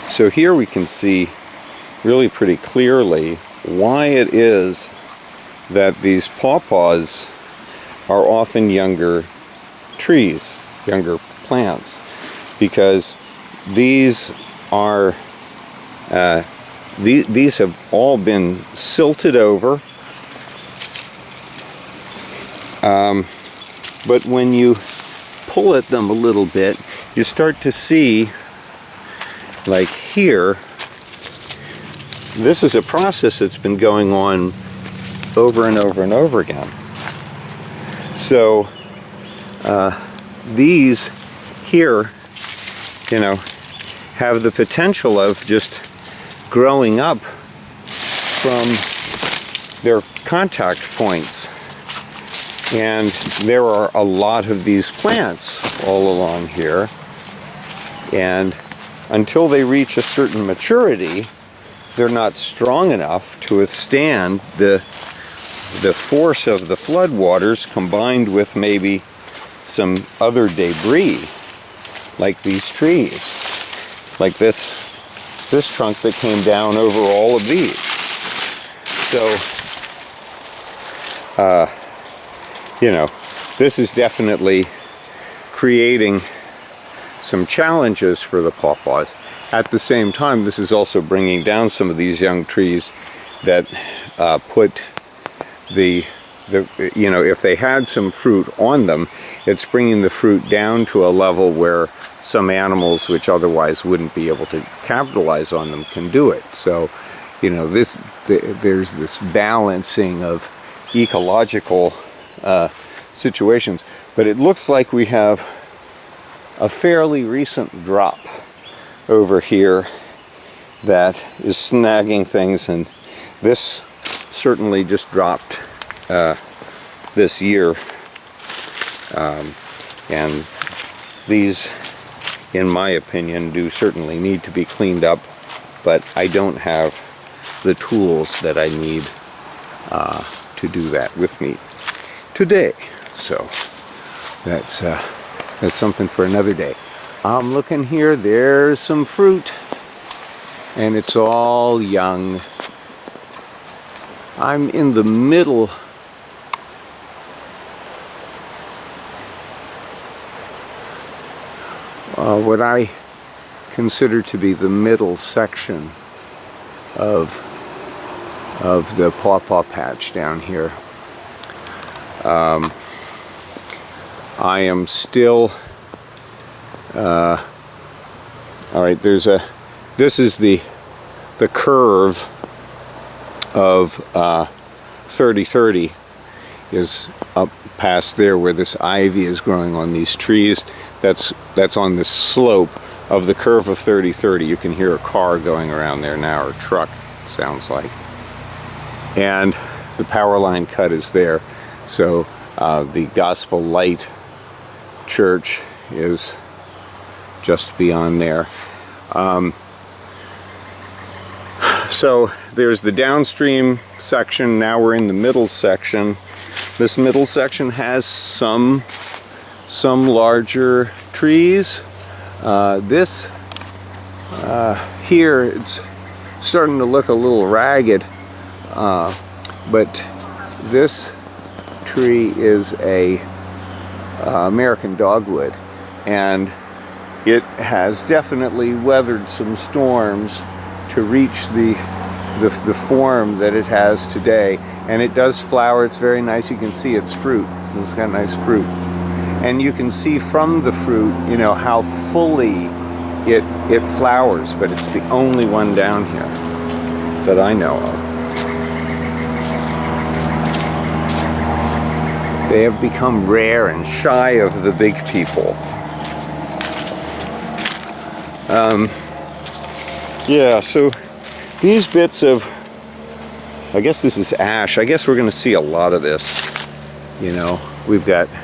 So here we can see really pretty clearly why it is that these pawpaws are often younger trees, younger plants, because these are these have all been silted over, but when you pull at them a little bit, you start to see, like here, this is a process that's been going on over and over and over again. So these here, you know, have the potential of just growing up from their contact points. And there are a lot of these plants all along here. And until they reach a certain maturity, they're not strong enough to withstand the force of the floodwaters combined with maybe some other debris, like these trees, like this trunk that came down over all of these. So, you know, this is definitely creating some challenges for the pawpaws. At the same time, this is also bringing down some of these young trees that put you know, if they had some fruit on them, it's bringing the fruit down to a level where some animals which otherwise wouldn't be able to capitalize on them can do it. So, you know, there's this balancing of ecological situations, but it looks like we have a fairly recent drop over here that is snagging things, and this certainly just dropped this year, and these, in my opinion, do certainly need to be cleaned up, but I don't have the tools that I need to do that with me today. So that's something for another day. I'm looking here, there's some fruit, and it's all young. I'm in the middle what I consider to be the middle section of the pawpaw patch down here. I am still all right, this is the curve of 3030 is up past there where this ivy is growing on these trees. That's on the slope of the curve of 3030. You can hear a car going around there now, or a truck, sounds like. And the power line cut is there. So the Gospel Light Church is just beyond there. So there's the downstream section. Now we're in the middle section. This middle section has some larger trees. This here, it's starting to look a little ragged, but this tree is a American dogwood, and it has definitely weathered some storms to reach the form that it has today. And it does flower. It's very nice. You can see its fruit. It's got nice fruit. And you can see from the fruit, you know, how fully it flowers, but it's the only one down here that I know of. They have become rare and shy of the big people. Yeah, so these bits of, I guess this is ash. I guess we're going to see a lot of this. You know,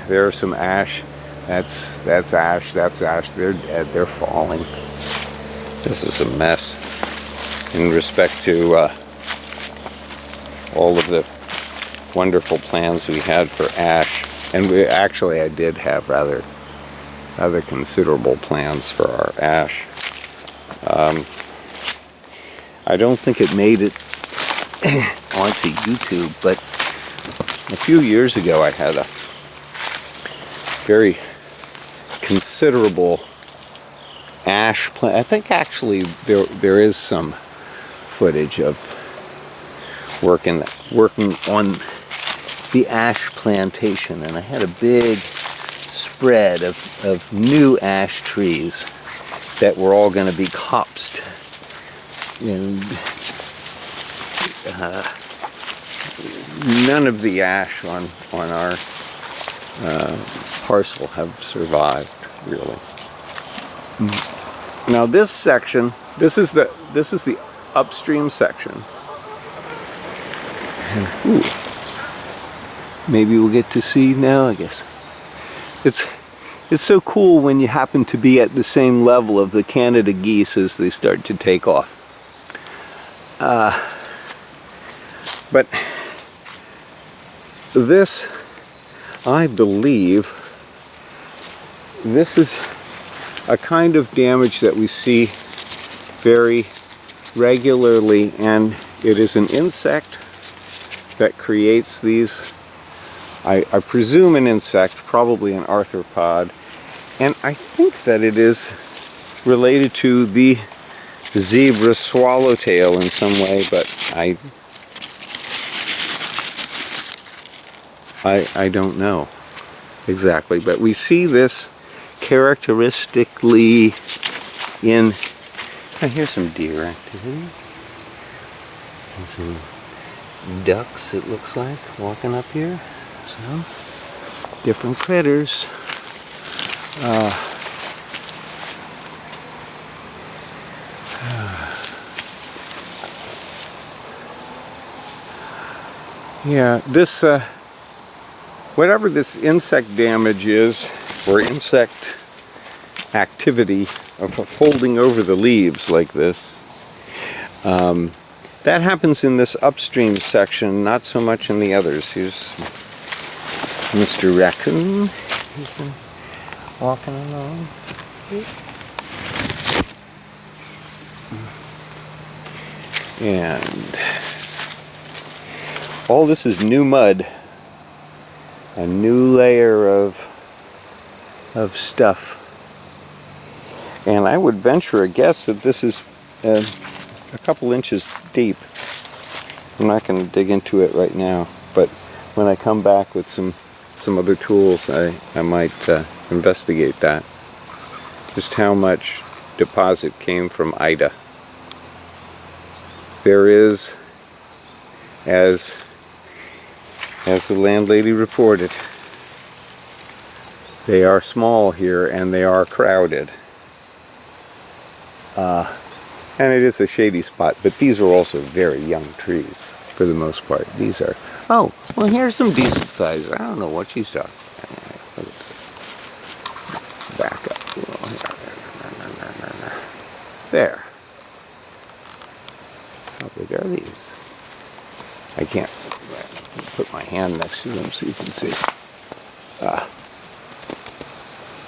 there's some ash. That's ash. That's ash. They're dead. They're falling. This is a mess in respect to all of the wonderful plans we had for ash. And I did have rather considerable plans for our ash. I don't think it made it onto YouTube, but a few years ago I had a very considerable ash plant. I think actually there is some footage of working on the ash plantation, and I had a big spread of new ash trees that were all going to be copsed, and none of the ash on our parcel have survived, really. Now this section, this is the upstream section. Ooh. Maybe we'll get to see now, I guess. It's so cool when you happen to be at the same level of the Canada geese as they start to take off. But this, I believe, this is a kind of damage that we see very regularly, and it is an insect that creates these. I presume an insect, probably an arthropod, and I think that it is related to the zebra swallowtail in some way, but I don't know exactly. But we see this characteristically in, here's some deer activity, and some ducks, it looks like, walking up here. So, different critters. Yeah, this, whatever this insect damage is, or insect activity of folding over the leaves like this, that happens in this upstream section, not so much in the others. Here's Mr. Raccoon. He's been walking along. And all this is new mud. A new layer of stuff. And I would venture a guess that this is a couple inches deep. I'm not going to dig into it right now, but when I come back with some other tools, I might investigate that. Just how much deposit came from Ida. There is, as the landlady reported, they are small here and they are crowded. And it is a shady spot, but these are also very young trees for the most part. These are, oh, well, here's some decent size. I don't know what she's talking about. Back up a little here. There. How big are these? I can't put my hand next to them so you can see.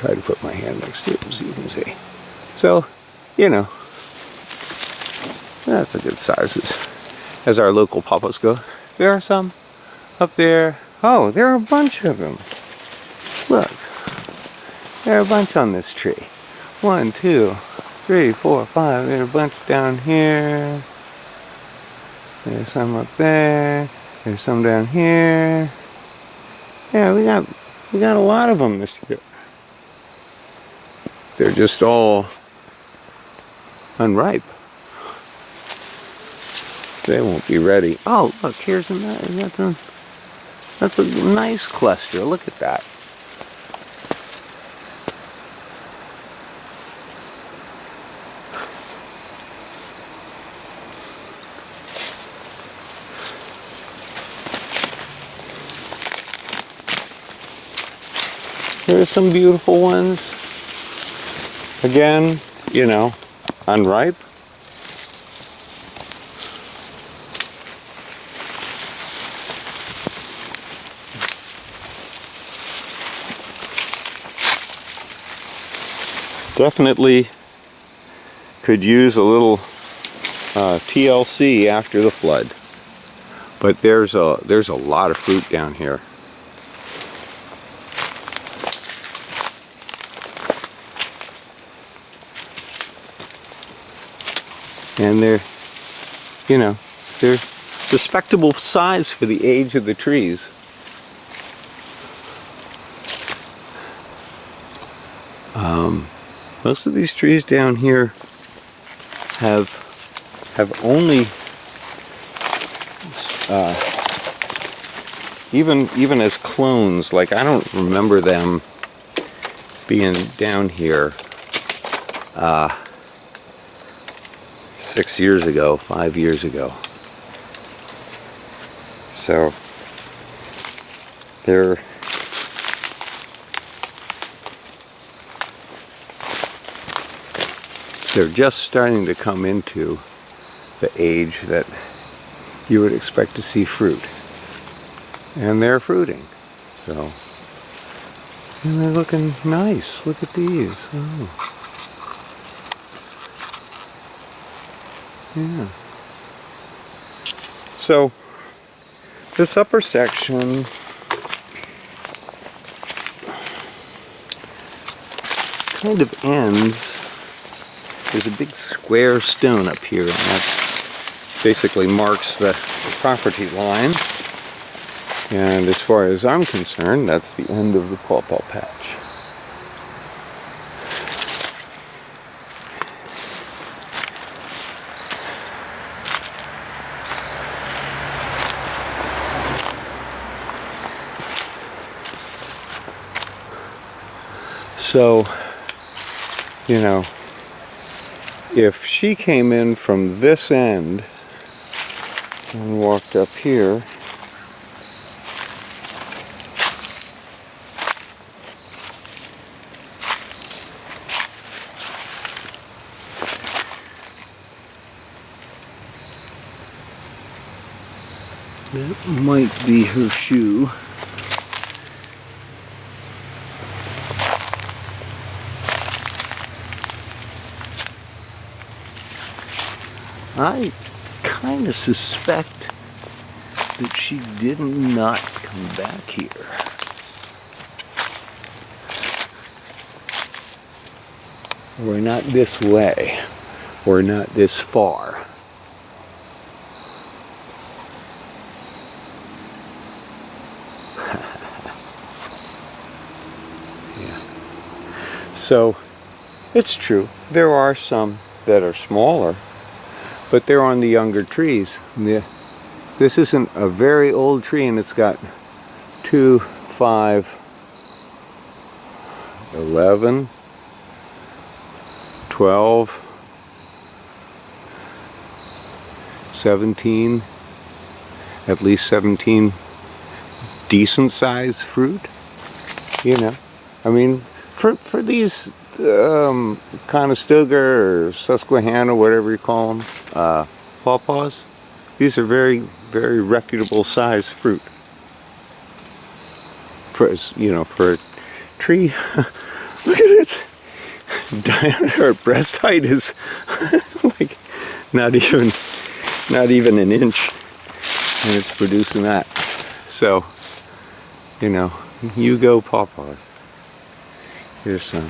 Try to put my hand next to them so you can see. So, you know, that's a good size as our local pawpaws go. There are some up there. Oh, there are a bunch of them. Look, there are a bunch on this tree. 1, 2, 3, 4, 5. There are a bunch down here. There's some up there. There's some down here. Yeah, we got a lot of them this year. They're just all unripe. They won't be ready. Oh, look, here's that's a nice cluster. Look at that. There's some beautiful ones. Again, you know, unripe. Definitely could use a little TLC after the flood. But there's a lot of fruit down here. And they're respectable size for the age of the trees. Most of these trees down here have only even as clones. Like, I don't remember them being down here 6 years ago, 5 years ago. So they're just starting to come into the age that you would expect to see fruit. And they're fruiting. So, and they're looking nice. Look at these. Oh. Yeah. So, this upper section kind of ends. There's a big square stone up here, and that basically marks the property line. And as far as I'm concerned, that's the end of the pawpaw patch. So, if she came in from this end and walked up here, that might be her shoe. I kind of suspect that she did not come back here. Or not this way, or not this far. Yeah. So, it's true. There are some that are smaller, but they're on the younger trees. This isn't a very old tree, and it's got 2, 5, 11, 12, 17, at least 17 decent sized fruit. I mean, for these Conestoga or Susquehanna, whatever you call them, pawpaws, these are very, very reputable sized fruit. For a tree, look at it. Diameter at breast height is like not even an inch, and it's producing that. So, you go pawpaws. Here's some.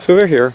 So they're here.